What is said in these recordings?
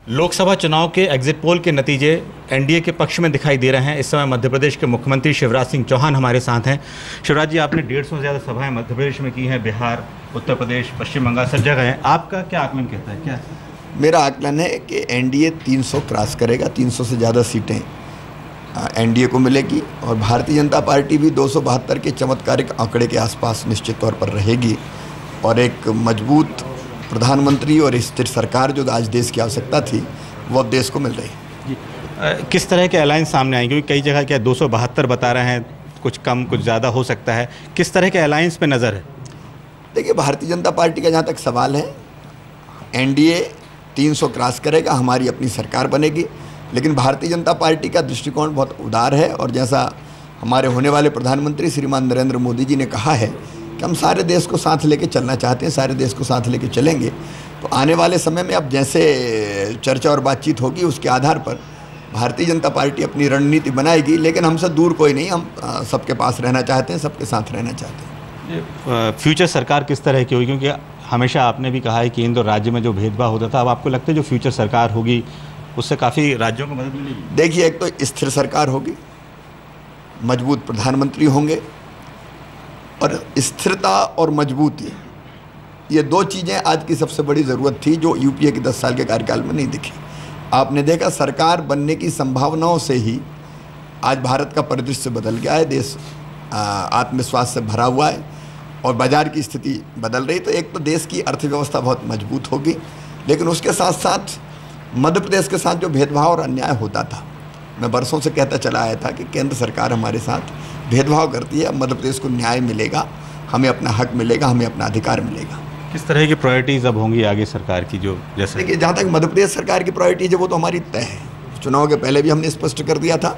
लोकसभा चुनाव के exit poll के नतीजे एनडीए के पक्ष में दिखाई दे रहे हैं। इस समय मध्य प्रदेश के मुख्यमंत्री शिवराज सिंह चौहान हमारे साथ हैं। शिवराज जी, आपने 150 से ज़्यादा सभाएं मध्य प्रदेश में की हैं, बिहार, उत्तर प्रदेश, पश्चिम बंगाल, सब जगह हैं। आपका क्या आकलन कहता है? क्या मेरा आकलन है कि एनडीए 300 क्रॉस करेगा, 300 से ज़्यादा सीटें एनडीए को मिलेगी और भारतीय जनता पार्टी भी 272 के चमत्कारिक आंकड़े के आसपास निश्चित तौर पर रहेगी और एक मजबूत प्रधानमंत्री और स्थिर सरकार जो आज देश की आवश्यकता थी वो देश को मिल रही है। किस तरह के अलायंस सामने आएंगे? क्योंकि कई जगह क्या 272 बता रहे हैं, कुछ कम कुछ ज़्यादा हो सकता है। किस तरह के अलायंस पे नज़र है? देखिए, भारतीय जनता पार्टी का जहाँ तक सवाल है, एनडीए 300 क्रॉस करेगा, हमारी अपनी सरकार बनेगी। लेकिन भारतीय जनता पार्टी का दृष्टिकोण बहुत उदार है और जैसा हमारे होने वाले प्रधानमंत्री श्रीमान नरेंद्र मोदी जी ने कहा है कि हम सारे देश को साथ लेके चलना चाहते हैं, सारे देश को साथ लेके चलेंगे। तो आने वाले समय में अब जैसे चर्चा और बातचीत होगी उसके आधार पर भारतीय जनता पार्टी अपनी रणनीति बनाएगी। लेकिन हमसे दूर कोई नहीं, हम सबके पास रहना चाहते हैं, सबके साथ रहना चाहते हैं। फ्यूचर सरकार किस तरह की होगी? क्योंकि हमेशा आपने भी कहा है कि केंद्र और राज्य में जो भेदभाव होता था, अब आपको लगता है जो फ्यूचर सरकार होगी उससे काफ़ी राज्यों को मदद मिलेगी? देखिए, एक तो स्थिर सरकार होगी, मजबूत प्रधानमंत्री होंगे और स्थिरता और मजबूती, ये दो चीज़ें आज की सबसे बड़ी ज़रूरत थी जो यूपीए के 10 साल के कार्यकाल में नहीं दिखी। आपने देखा, सरकार बनने की संभावनाओं से ही आज भारत का परिदृश्य बदल गया है, देश आत्मविश्वास से भरा हुआ है और बाज़ार की स्थिति बदल रही। तो एक तो देश की अर्थव्यवस्था बहुत मजबूत होगी, लेकिन उसके साथ साथ मध्य प्रदेश के साथ जो भेदभाव और अन्याय होता था, मैं बरसों से कहता चला आया था कि केंद्र सरकार हमारे साथ भेदभाव करती है। मध्य प्रदेश को न्याय मिलेगा, हमें अपना हक मिलेगा, हमें अपना अधिकार मिलेगा। किस तरह की प्रायोरिटीज़ अब होंगी आगे सरकार की? जो जैसे देखिए, जहाँ तक मध्य प्रदेश सरकार की प्रायोरिटीज है वो तो हमारी तय है, चुनाव के पहले भी हमने स्पष्ट कर दिया था।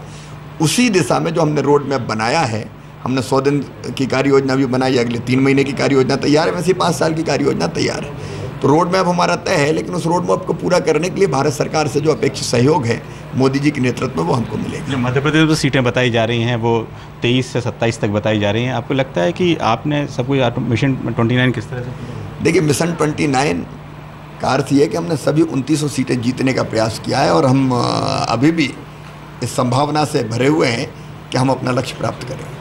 उसी दिशा में जो हमने रोड मैप बनाया है, हमने 100 दिन की कार्य योजना भी बनाई, अगले 3 महीने की कार्य योजना तैयार है, वैसे 5 साल की कार्य योजना तैयार है। तो रोड मैप हमारा तय है, लेकिन उस रोड मैप को पूरा करने के लिए भारत सरकार से जो अपेक्षित सहयोग है मोदी जी के नेतृत्व में, वो हमको मिलेगा। जो मध्य प्रदेश में सीटें बताई जा रही हैं वो 23 से 27 तक बताई जा रही हैं। आपको लगता है कि आपने सब कुछ मिशन 29 किस तरह से? देखिए, मिशन 29 का अर्थ ये है कि हमने सभी 2900 सीटें जीतने का प्रयास किया है और हम अभी भी इस संभावना से भरे हुए हैं कि हम अपना लक्ष्य प्राप्त करें।